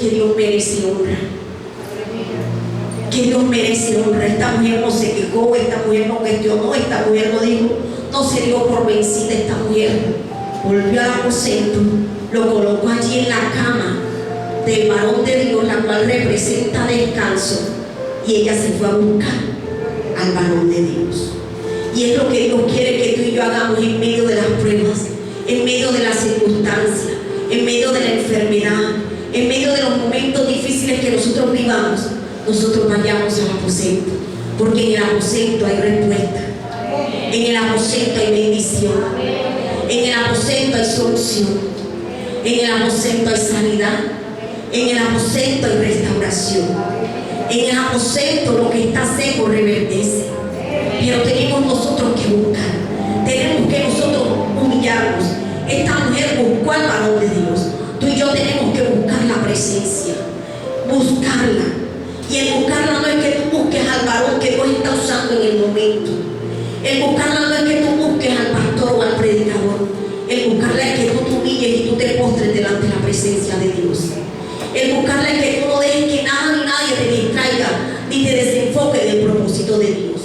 que Dios merece honra. Que Dios merece honra. Esta mujer no se quejó, esta mujer no cuestionó, esta mujer no dijo, no se dio por vencida. Esta mujer volvió al aposento, lo colocó allí en la cama del varón de Dios, la cual representa descanso, y ella se fue a buscar al varón de Dios. Y es lo que Dios quiere que tú y yo hagamos en medio de las pruebas, en medio de las circunstancias, en medio de la enfermedad, en medio de los momentos difíciles que nosotros vivamos. Nosotros vayamos al aposento, porque en el aposento hay respuesta, en el aposento hay bendición, en el aposento hay solución, en el aposento hay sanidad, en el aposento hay restauración, en el aposento lo que está seco reverdece. Pero tenemos nosotros que buscar, tenemos que nosotros humillarnos. Esta mujer buscó al varón de Dios. Tú y yo tenemos que buscar la presencia, buscarla. Y el buscarla no es que tú busques al varón que Dios está usando en el momento. El buscarla no es que tú busques al pastor o al predicador. El buscarla es que tú te humilles y tú te postres delante de la presencia de Dios. El buscarla es que tú no dejes que nada ni nadie te distraiga ni te desenfoque del propósito de Dios.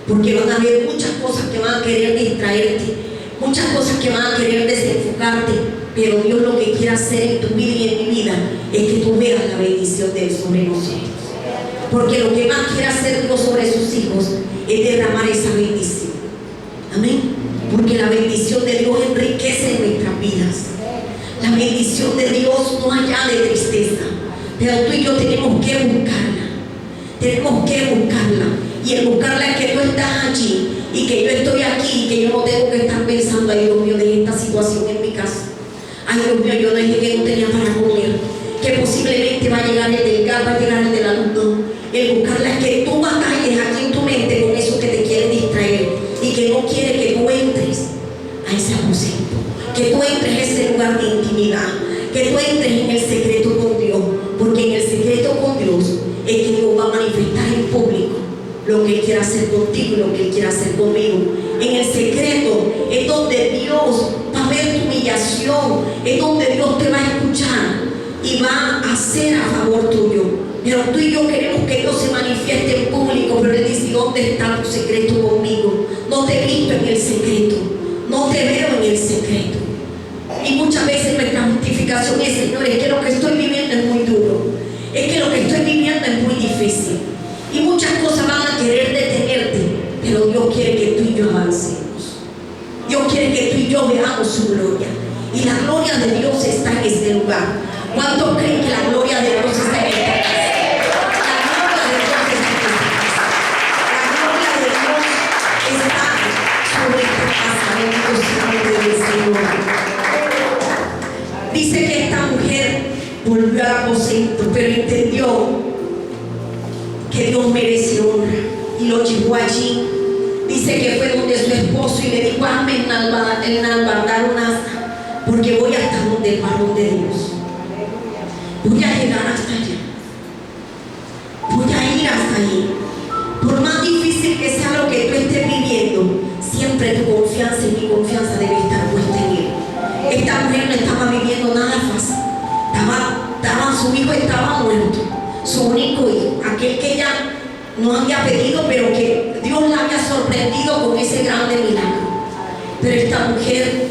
Porque van a haber muchas cosas que van a querer distraerte, muchas cosas que van a querer desenfocarte, pero Dios lo que quiere hacer en tu vida y en mi vida es que tú veas la bendición de Él sobre nosotros. Porque lo que más quiere hacer Dios sobre sus hijos es derramar esa bendición. Amén. Porque la bendición de Dios enriquece nuestras vidas. La bendición de Dios no añade tristeza, pero tú y yo tenemos que buscarla. Tenemos que buscarla. Y el buscarla es que tú estás allí y que yo estoy aquí y que yo no tengo que estar pensando, ay Dios mío, de esta situación en mi casa. Ay Dios mío, yo dije que no tenía para comer, que posiblemente va a llegar el del gas, va a llegar el de la luz. No. El buscarla es que tú batalles aquí en tu mente con eso que te quiere distraer y que no quiere que tú entres a ese aposento, que tú entres a ese lugar de intimidad, que tú entres en el secreto con Dios, porque en el secreto con Dios es que Dios va a manifestar en público lo que Él quiere hacer contigo y lo que Él quiere hacer conmigo. En el secreto es donde Dios va a ver tu humillación, es donde Dios te va a escuchar y va a hacer a favor tuyo. Pero tú y yo queremos que Dios se manifieste en público, pero Él dice, ¿dónde está tu secreto conmigo? No te he visto en el secreto, no te veo en el secreto. Y muchas veces nuestra justificación es, Señor, es que lo que estoy viviendo es muy duro, es que lo que estoy viviendo es muy difícil. Y muchas cosas van a querer detenerte, pero Dios quiere que tú y yo avancemos. Dios quiere que tú y yo veamos su gloria. Y la gloria de Dios está en este lugar. ¿Cuántos creen que la gloria de Dios está en esta casa? Dice que esta mujer volvió al aposento, pero entendió que Dios merece honra y lo llevó allí. Dice que fue donde su esposo y le dijo, hazme enalbardar un asta, porque voy hasta donde el varón de Dios. Voy a llegar hasta allá. Voy a ir hasta allí. Por más difícil que sea lo que tú estés viviendo, siempre tu confianza y mi confianza debe estar puesta en Él. Esta mujer no estaba viviendo nada fácil. Su hijo estaba muerto, su único hijo, aquel que ella no había pedido, pero que Dios la había sorprendido con ese grande milagro. Pero esta mujer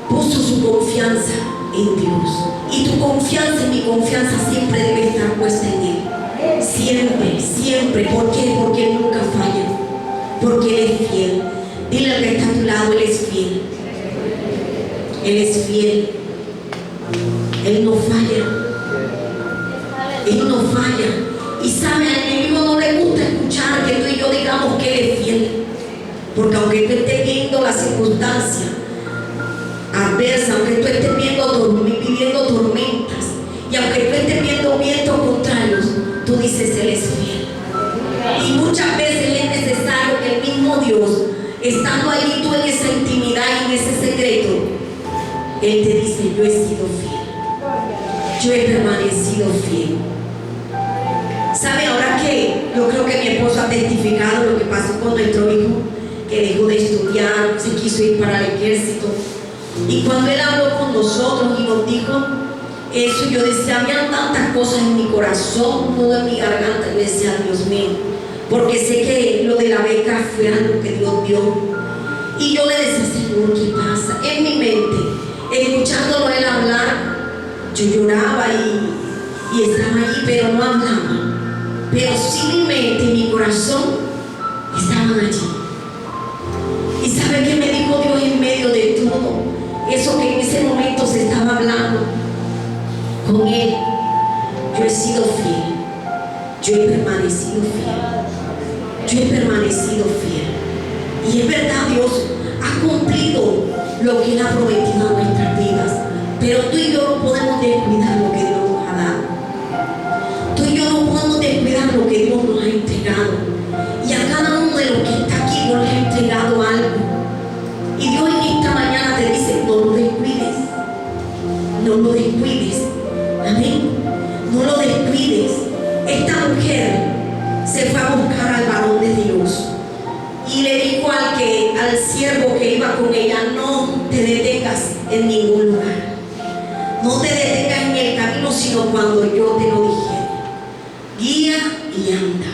puso su confianza en Dios. Y tu confianza y mi confianza siempre debe estar puesta en Él. Siempre, siempre. ¿Por qué? Porque Él nunca falla. Porque Él es fiel. Dile al que está a tu lado, Él es fiel. Él es fiel. Él no falla. Él no falla. Y sabe, al enemigo no le gusta escuchar que tú y yo digamos que Él es fiel. Porque aunque tú estés viendo la circunstancia adversa, aunque tú estés viviendo tormentas, y aunque tú estés viendo vientos contrarios, tú dices Él es fiel. Y muchas veces es necesario que el mismo Dios, estando ahí tú en esa intimidad y en ese secreto, Él te dice, yo he sido fiel, yo he permanecido fiel. ¿Sabe? Ahora que yo creo que mi esposo ha testificado lo que pasó con nuestro hijo, que dejó de estudiar, se quiso ir para el ejército, y cuando él habló con nosotros y nos dijo, eso yo decía, habían tantas cosas en mi corazón, nudo en mi garganta. Yo decía, Dios mío, porque sé que lo de la beca fue algo que Dios dio. Y yo le decía, Señor, ¿qué pasa? En mi mente, escuchándolo a él hablar, yo lloraba y estaba allí, pero no hablaba. Pero sí mi mente y mi corazón estaban allí. ¿Y sabe qué me dijo Dios en medio de todo eso que en ese momento se estaba hablando con él? Yo he sido fiel, yo he permanecido fiel, yo he permanecido fiel. Y es verdad, Dios ha cumplido lo que Él ha prometido a nuestras vidas, pero tú y yo no podemos descuidar lo que Dios nos ha dado. Tú y yo no podemos descuidar lo que Dios nos ha entregado. Y a cada uno de los que está aquí Dios les ha entregado algo. Y Dios en esta mañana te dice, no lo descuides. No lo descuides. Amén. No lo descuides. Esta mujer se fue a buscar al varón de Dios. Y le dijo al siervo que iba con ella, no te detengas en ningún lugar. No te detengas en el camino, sino cuando yo te lo dijera. Guía y anda.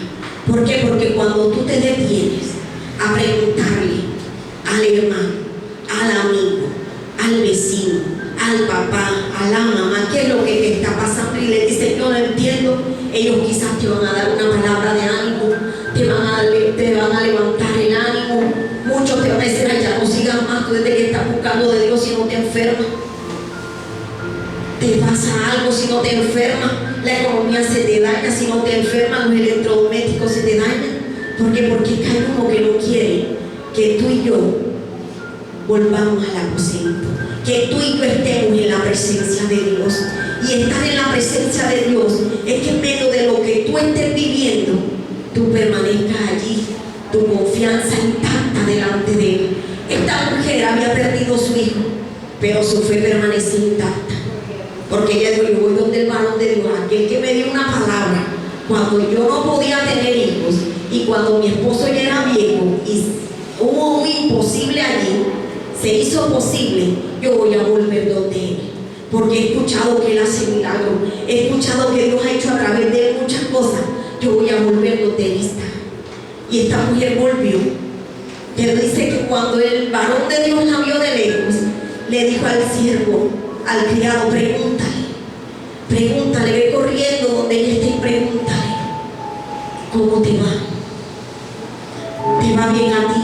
¿Por qué? Porque cuando tú te detienes a preguntarle al hermano, al amigo, al vecino, al papá, a la mamá, qué es lo que te está pasando, y le dices, yo no entiendo, ellos quizás te van a dar una palabra de ánimo, te van a levantar el ánimo. Muchos te van a decir, ay, ya no sigas más, tú desde que estás buscando de Dios, si no te enfermas, te pasa algo si no te enfermas, la economía se te daña si no te enfermas, los electrodomésticos se te dañan. ¿Por qué? Porque es que hay uno que no quiere que tú y yo volvamos al aposento, que tú y yo estemos en la presencia de Dios. Y estar en la presencia de Dios es que en medio de lo que tú estés viviendo, tú permanezcas allí, tu confianza intacta delante de Él. Esta mujer había perdido a su hijo, pero su fe permanecía intacta. Porque ella dijo, yo voy donde el varón de Dios, aquel que me dio una palabra, cuando yo no podía tener hijos, y cuando mi esposo ya era viejo, y hubo un imposible allí, se hizo posible, yo voy a volver donde Él. Porque he escuchado que Él hace milagros, he escuchado que Dios ha hecho a través de Él muchas cosas, yo voy a volver donde Él está. Y esta mujer volvió. Pero dice que cuando el varón de Dios la vio de lejos, le dijo al siervo, al criado, pregúntale, ve corriendo donde ella esté y pregúntale, ¿cómo te va? ¿Te va bien a ti?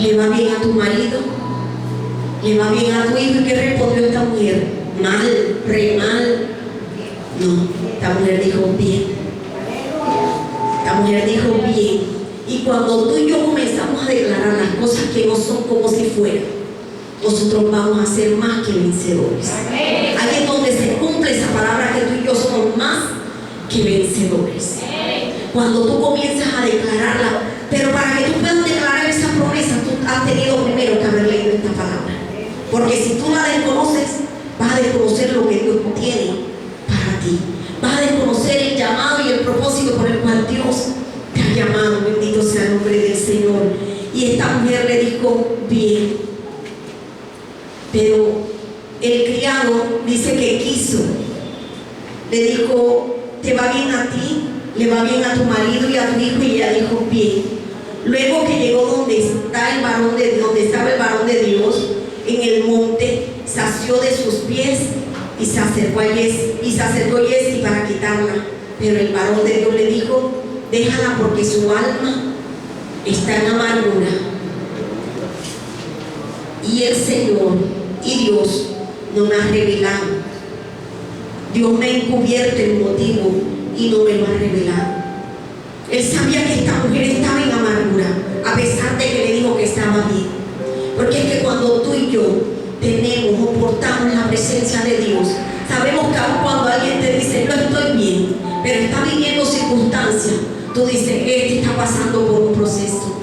¿Le va bien a tu marido? ¿Le va bien a tu hijo? ¿Y qué respondió esta mujer? Mal, re mal. No, esta mujer dijo bien. Esta mujer dijo bien. Y cuando tú y yo comenzamos a declarar las cosas que no son como si fueran, nosotros vamos a ser más que vencedores. Amén. Ahí es donde se cumple esa palabra que tú y yo somos más que vencedores. Amén. Cuando tú comienzas a declararla, pero para que tú puedas declarar esa promesa, tú has tenido primero que haber leído esta palabra. Porque si tú la desconoces, vas a desconocer lo que Dios tiene para ti. Vas a desconocer el llamado y el propósito por el cual Dios te ha llamado. Bendito sea el nombre del Señor. Y esta mujer le dijo, bien. Pero el criado dice que quiso. Le dijo, ¿te va bien a ti? ¿Le va bien a tu marido y a tu hijo? Y ella dijo, bien. Luego que llegó donde está el varón de Dios, donde estaba el varón de Dios, en el monte, se asió de sus pies y se acercó a Jesse para quitarla. Pero el varón de Dios le dijo, déjala porque su alma está en amargura. Y el Señor y Dios no me ha revelado. Dios me ha encubierto el motivo y no me lo ha revelado. Él sabía que esta mujer estaba en amargura, a pesar de que le dijo que estaba bien. Porque es que cuando tú y yo tenemos o portamos la presencia de Dios, sabemos que aun cuando alguien te dice, yo estoy bien, pero está viviendo circunstancias, tú dices, este está pasando por un proceso.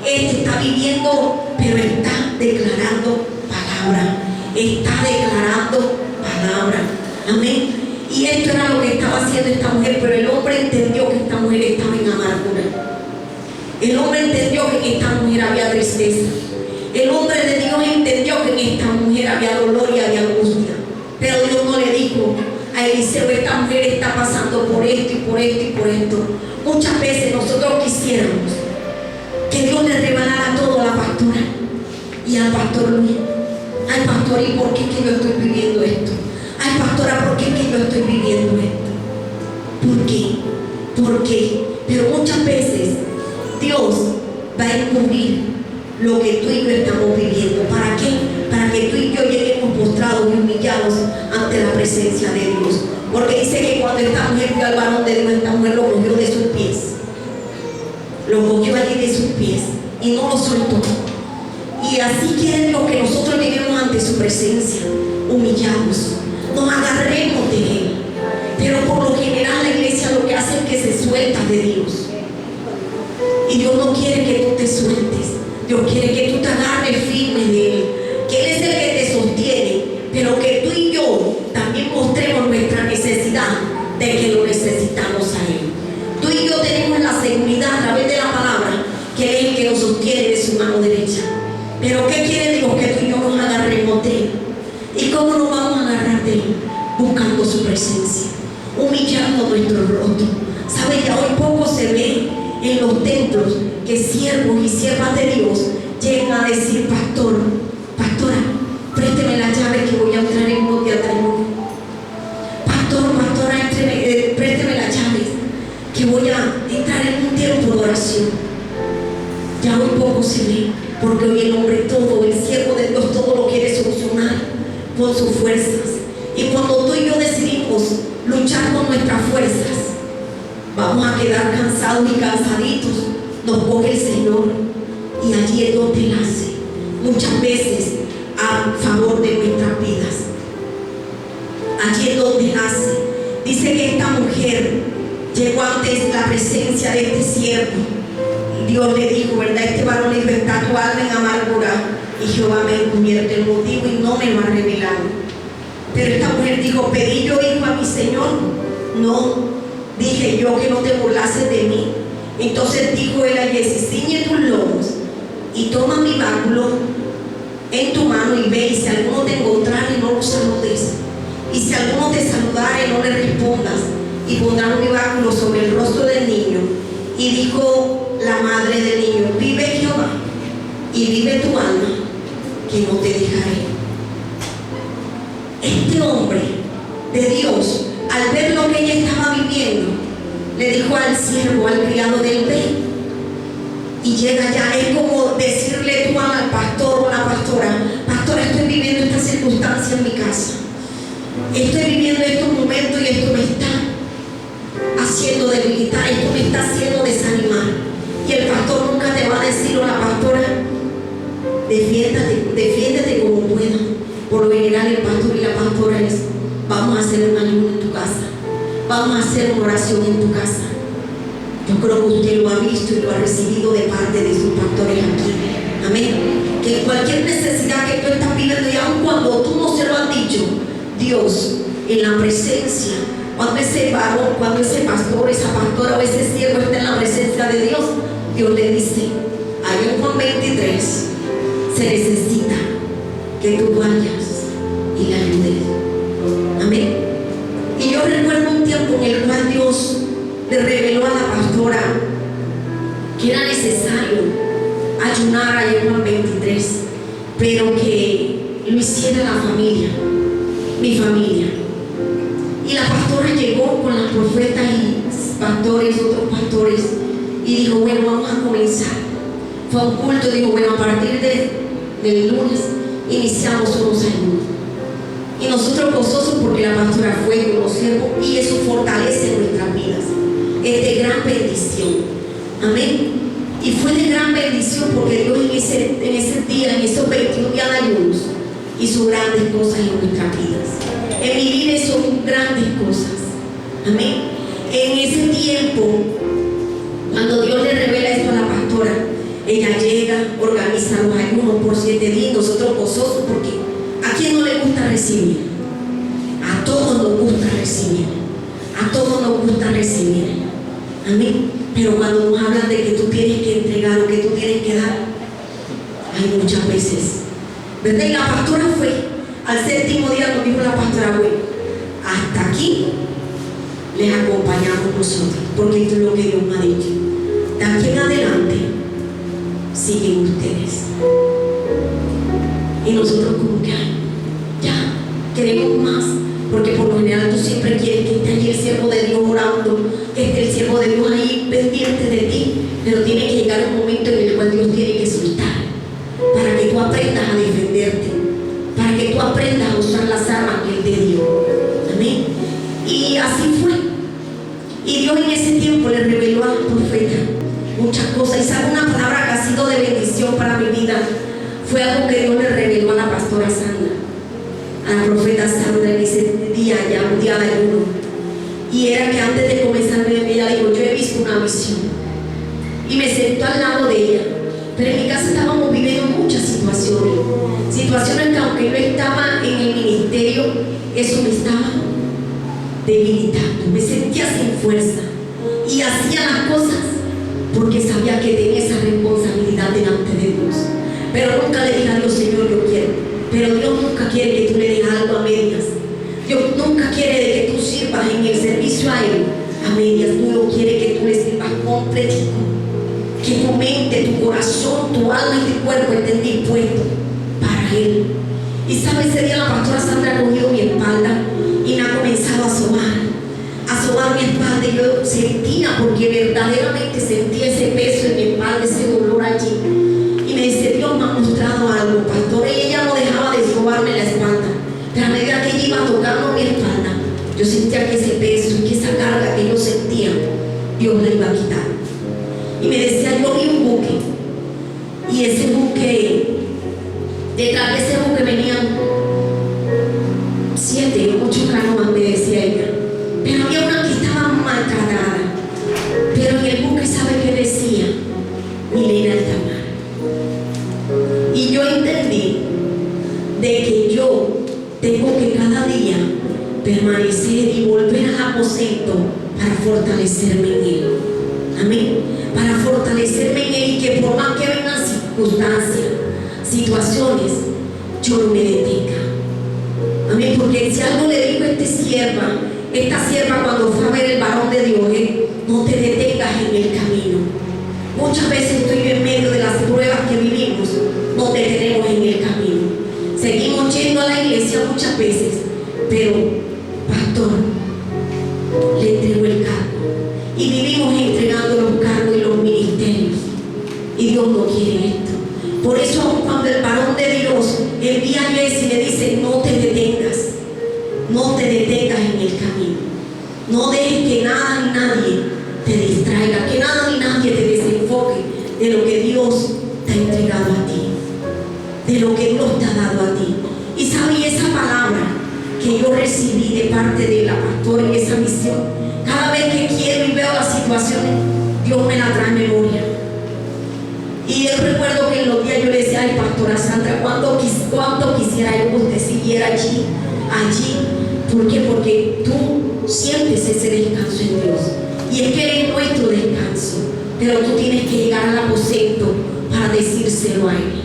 Este está viviendo, pero está declarando palabra. Está declarando palabra. Amén. Y esto era lo que estaba haciendo esta mujer, pero el hombre entendió que esta mujer estaba en amargura. El hombre entendió que en esta mujer había tristeza. El hombre de Dios entendió que en esta mujer había dolor y había angustia. Pero Eliseo, esta mujer está pasando por esto y por esto y por esto. Muchas veces nosotros quisiéramos que Dios le revelara todo a la pastora y al pastor Luis. Ay, pastor, ¿y por qué es que yo estoy viviendo esto? Ay, pastora, ¿por qué es que yo estoy viviendo esto? ¿Por qué? ¿Por qué? Pero muchas veces Dios va a encubrir lo que tú y yo estamos viviendo. ¿Para qué? Para que tú y yo lleguemos postrados y humillados ante la presencia de Dios. Porque dice que cuando esta mujer vio al varón de Dios, esta mujer lo cogió de sus pies. Lo cogió allí de sus pies y no lo soltó. Y así quiere Dios que nosotros lleguemos ante su presencia, humillados, nos agarremos de Él. Pero por lo general la iglesia lo que hace es que se suelta de Dios. Y Dios no quiere que tú te sueltes. Dios quiere que tú te agarres firme de Él. Que Él es el que te sostiene. Pero que tú y yo también mostremos nuestra necesidad de que lo necesitamos a Él. Tú y yo tenemos la seguridad a través de la palabra que Él es el que nos sostiene de su mano derecha. Pero ¿qué quiere Dios? Que tú y yo nos agarremos de Él. ¿Y cómo nos vamos a agarrar de Él? Buscando su presencia, humillando nuestro rostro. ¿Sabe? Ya hoy poco se ve en los templos que siervos y siervas de Dios llegan a decir: pastor, pastora, présteme la llave que voy a entrar en un matrimonio. Pastor, pastora, présteme la llave que voy a entrar en un tiempo de oración. Ya hoy poco se ve, porque hoy el hombre todo, el siervo de Dios, todo lo quiere solucionar con sus fuerzas. Y cuando tú y yo decidimos luchar con nuestras fuerzas, vamos a quedar cansados y cansaditos. Nos coge el Señor y allí es donde Él hace muchas veces a favor de nuestras vidas. Allí es donde Él hace. Dice que esta mujer llegó ante la presencia de este siervo. Dios le dijo, ¿verdad? Este varón le dijo: está tu alma en amargura y Jehová me ha encubierto el motivo y no me lo ha revelado. Pero esta mujer dijo: ¿pedí yo hijo a mi Señor? No, dije yo que no te burlases de mí. Entonces dijo él a Giezi: ciñe tus lomos y toma mi báculo en tu mano y ve, y si alguno te encontrare, no lo saludes. Y si alguno te saludare, no le respondas. Y pondrán mi báculo sobre el rostro del niño. Y dijo la madre del niño: vive Jehová y vive tu alma, que no te dejaré. Este hombre de Dios, al ver lo que ella estaba viviendo, le dijo al siervo, al criado del rey, y llega ya, es como decirle tú al pastor o a la pastora: pastora, estoy viviendo esta circunstancia en mi casa, estoy viviendo estos momentos y esto me está haciendo debilitar, esto me está haciendo desanimar. Y el pastor nunca te va a decir, o la pastora: defiéndete como puedas. Por lo general el pastor y la pastora es: vamos a hacer un ayuno en tu casa, vamos a hacer una oración en tu casa. Yo creo que usted lo ha visto y lo ha recibido de parte de sus pastores aquí. Amén. Que cualquier necesidad que tú estás viviendo, y aun cuando tú no se lo has dicho, Dios en la presencia, cuando ese varón, cuando ese pastor, esa pastora o ese siervo está en la presencia de Dios, Dios le dice: ahí en Juan 23 se necesita que tú vayas y la ayudes. Amén. Y yo recuerdo un tiempo en el cual Dios le reveló a la pastora que era necesario ayunar allá en Juan 23, pero que lo hiciera la familia, mi familia. Y la pastora llegó con las profetas y pastores, otros pastores, y dijo: bueno, vamos a comenzar. Fue un culto, dijo: bueno, a partir del lunes iniciamos unos ayunos. Y nosotros gozosos porque la pastora fue con los siervos, y eso fortalece nuestras vidas. Es de gran bendición. Amén. Y fue de gran bendición porque Dios en ese día, en esos 21 días de ayunos, hizo grandes cosas en nuestras vidas. En mi vida hizo grandes cosas. Amén. En ese tiempo, cuando Dios le revela esto a la pastora, ella llega, organiza los ayunos por 7 días, nosotros gozosos porque ¿a quién no le gusta recibir? A todos nos gusta recibir. A todos nos gusta recibir. Amén. Pero cuando nos hablan de que tú tienes que entregar o que tú tienes que dar, hay muchas veces, ¿verdad? Y la pastora fue al 7º día, nos dijo la pastora: bueno, hasta aquí aquí les acompañamos nosotros, porque esto es lo que Dios me ha dicho. De aquí en adelante siguen ustedes. Y nosotros como que ya queremos más, porque por lo general tú siempre quieres que esté allí el siervo de Dios orando, que esté el siervo de Dios ahí pendiente de ti, pero tiene que llegar un momento en el cual Dios tiene que soltar, para que tú aprendas a defenderte, para que tú aprendas a usar las armas que Él te dio. Amén. Y así fue. Y Dios en ese tiempo le reveló al profeta muchas cosas. Y sabe, una palabra que ha sido de bendición para mi vida fue algo que Dios le reveló a la pastora Sandra, a la profeta Sandra, en ese día, ya un día de ayuno. Y era que antes de comenzar ella dijo: yo he visto una visión. Y me sentó al lado de ella. Pero en mi casa estábamos viviendo muchas situaciones que aunque yo estaba en el ministerio, eso me estaba debilitando. Me sentía sin fuerza y hacía las cosas porque sabía que tenía esa responsabilidad delante de Dios. Pero nunca le dije a Dios: Señor, yo quiero. Pero Dios nunca quiere que tú le des algo a medias. Dios nunca quiere de que tú sirvas en el servicio a Él a medias. Dios quiere que tú le sirvas completico, que tu mente, tu corazón, tu alma y tu cuerpo estén dispuestos para Él. Y sabe, ese día la pastora Sandra ha cogido mi espalda y me ha comenzado a sobar mi espalda, y yo sentía, porque verdaderamente sentía ese peso en mi espalda, ese dolor allí. Y me dice: Dios me ha mostrado algo, pastor. Y ella no dejaba de sobarme la espalda, pero a medida que ella iba tocando mi espalda, yo sentía que ese peso y que esa carga que yo sentía, Dios la iba a quitar. Y me decía: yo vi un buque, y ese buque, detrás de ese buque venían 7 o 8 canoas, me decía ella, pero había una que estaba maltratada. Pero en el buque, ¿sabe qué decía? Milena Altamar. Y yo entendí de que yo tengo que cada día permanecer y volver al aposento para fortalecerme en Él. Amén. Para fortalecerme en Él, y que por más que vengan circunstancias, situaciones, yo no me detenga. Amén. Porque si algo le digo a esta sierva cuando fue a ver el varón de Dios, no te detengas en el camino. Muchas veces estoy en medio de las pruebas que vivimos, nos detenemos en el camino. Seguimos yendo a la iglesia muchas veces, pero pastor, le entregó el cargo. Y vivimos entregando los cargos y los ministerios. Y Dios no quiere esto. Por eso, aun cuando el varón de Dios envía a Jesse y le dice: no te detengas, no te detengas en el camino. No dejes que nada ni nadie te distraiga, que nada ni nadie te desenfoque de lo que Dios te ha entregado a ti, de lo que Dios te ha dado a ti. Y sabe, esa palabra que yo recibí de parte de la pastora en esa misión, cada vez que quiero y veo las situaciones, Dios me la trae en memoria. Y yo recuerdo que en los días yo le decía: ay, pastora Sandra, ¿cuánto quisiera yo que usted siguiera allí? ¿Por qué? Porque tú sientes ese descanso en Dios. Y es que Él es nuestro descanso. Pero tú tienes que llegar al aposento para decírselo a Él.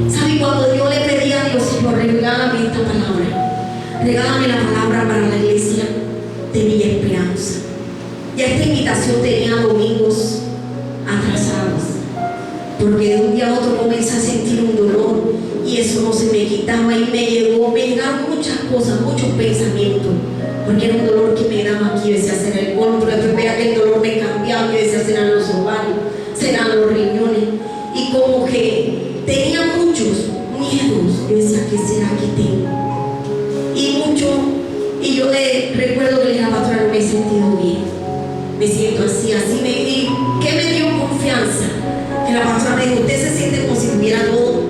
¿Sabe? Cuando yo le pedí a Dios: Señor, regálame esta palabra, regálame la palabra para la iglesia de Villa Esperanza. Ya esta invitación tenía domingos atrasados, porque de un día a otro comencé a sentir un dolor y eso no se me quitaba, y me llegaron muchas cosas, muchos pensamientos, porque era un dolor que me daba aquí. Yo decía: será el colon, pero después veía que el dolor me cambiaba. Yo decía: serán los ovarios, serán los riñones, y como que tenía muchos miedos. Yo decía: ¿qué será que tengo? Y yo le recuerdo que le dije a la pastora: no me he sentido bien, me siento así. ¿Y qué me dio confianza? Que la pastora me dijo: usted se siente como si tuviera todo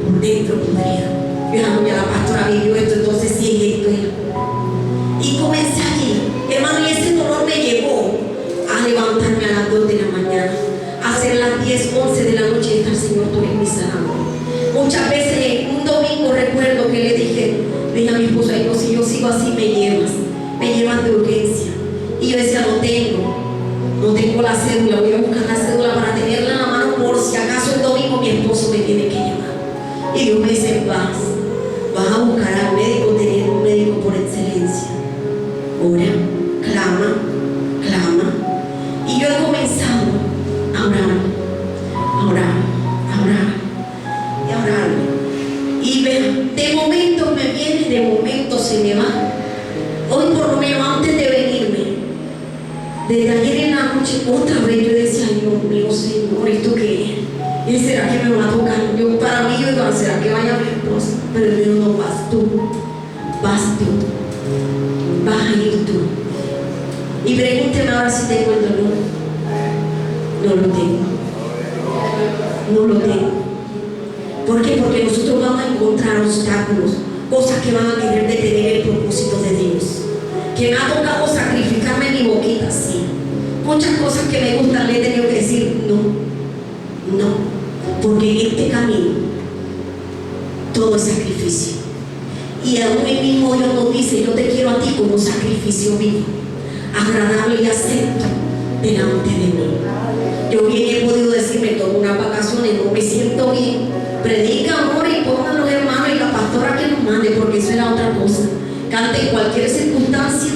por dentro podrido. Yo dije: no, ya la pastora vivió esto, entonces sí es esto. Y comencé allí, hermano, y ese dolor me llevó a levantarme a las 2 de la mañana, a hacer las 10, 11 de la noche y estar: Señor, tú eres mi sanador. Muchas veces, un domingo recuerdo que le dije a mi esposo: ay, no, si yo sigo así me llevan de urgencia. Y yo decía: no tengo la cédula, voy a buscar la cédula para tenerla en la mano por si acaso el domingo mi esposo me tiene que llamar. Y Dios me dice: vas a buscar al médico, tener un médico por excelencia. ora, clama, clama. Y yo he comenzado a orar, a orar, a orar y a orar. Y de momento me viene, de momento se me va. Hoy por lo menos antes de venirme, desde ayer en la noche, otra vez yo decía, ay Dios mío, Señor, ¿esto qué es? ¿Y será que me va a tocar? Yo para mí, yo iba, ¿será que vaya mi esposa? Pero Dios, no, vas tú, vas a ir tú. Y pregúnteme ahora si tengo el dolor. No lo tengo. No lo tengo. ¿Por qué? Porque nosotros vamos a encontrar obstáculos, cosas que van a querer detener el propósito de Dios. Que me ha tocado sacrificarme mi boquita, sí. Muchas cosas que me gustan le he tenido que decir no. Porque en este camino todo es sacrificio. Y aún el mismo Dios nos dice, yo te quiero a ti como sacrificio vivo, agradable y acepto delante de mí. Yo bien he podido decirme, tomo unas vacaciones, no me siento bien. Predica amor y pongan los hermanos y la pastora que nos mande, porque eso era otra cosa. Cante en cualquier circunstancia,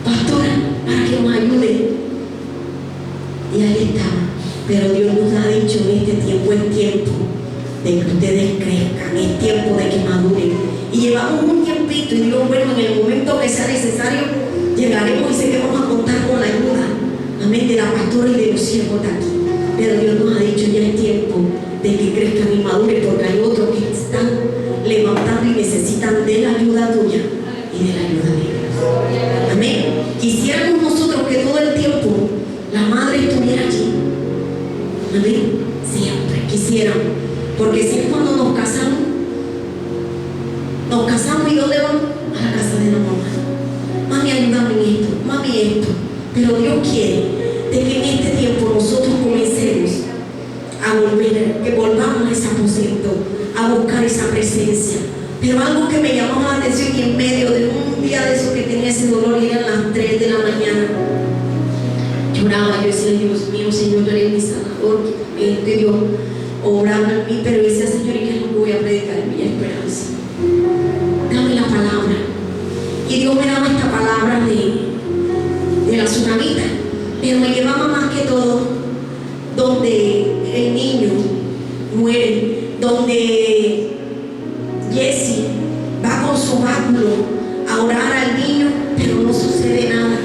pastora, para que nos ayude. Y ahí está. Pero Dios nos ha dicho en este tiempo, es tiempo de que ustedes crezcan, es tiempo de que maduren. Y llevamos un tiempito y Dios, bueno, en el momento que sea necesario, llegaremos y sé que vamos a contar con la ayuda, amén, de la pastora y de los siervos de aquí. Pero Dios nos ha dicho, ya es tiempo de que crezcan y maduren, porque hay otros que están levantando y necesitan de la ayuda tuya y de la ayuda de Dios. Amén. Quisiéramos nosotros que todo el tiempo la madre estuviera allí. Amén. Siempre quisiéramos. Porque si es cuando nos casamos y ¿dónde vamos? A la casa de la mamá. Mami, ayúdame en esto, mami, esto. Pero Dios quiere de que en este tiempo nosotros comencemos a volver, que volvamos a ese aposento, a buscar esa presencia. Pero algo que me llamó la atención, y en medio de un día de eso que tenía ese dolor, y eran las 3 de la mañana, lloraba, yo decía, Dios mío, Señor, tú eres mi sanador, que Dios obrando en mí, pero decía, Señor, ¿y qué es lo que voy a predicar en mi esperanza? Dame la palabra. Y Dios me daba esta palabra de la tsunamita, pero me llevaba más que todo donde el niño muere, donde Jesse va con su báculo a orar al niño, pero no sucede nada.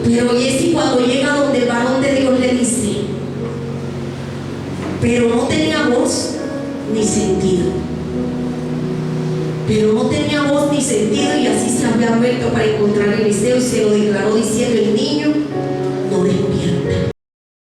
Pero Jesse, cuando llega donde el varón de Dios, le dice, pero no tenía voz ni sentido. Pero no tenía voz ni sentido, y así se había vuelto para encontrar a Eliseo y se lo declaró diciendo, el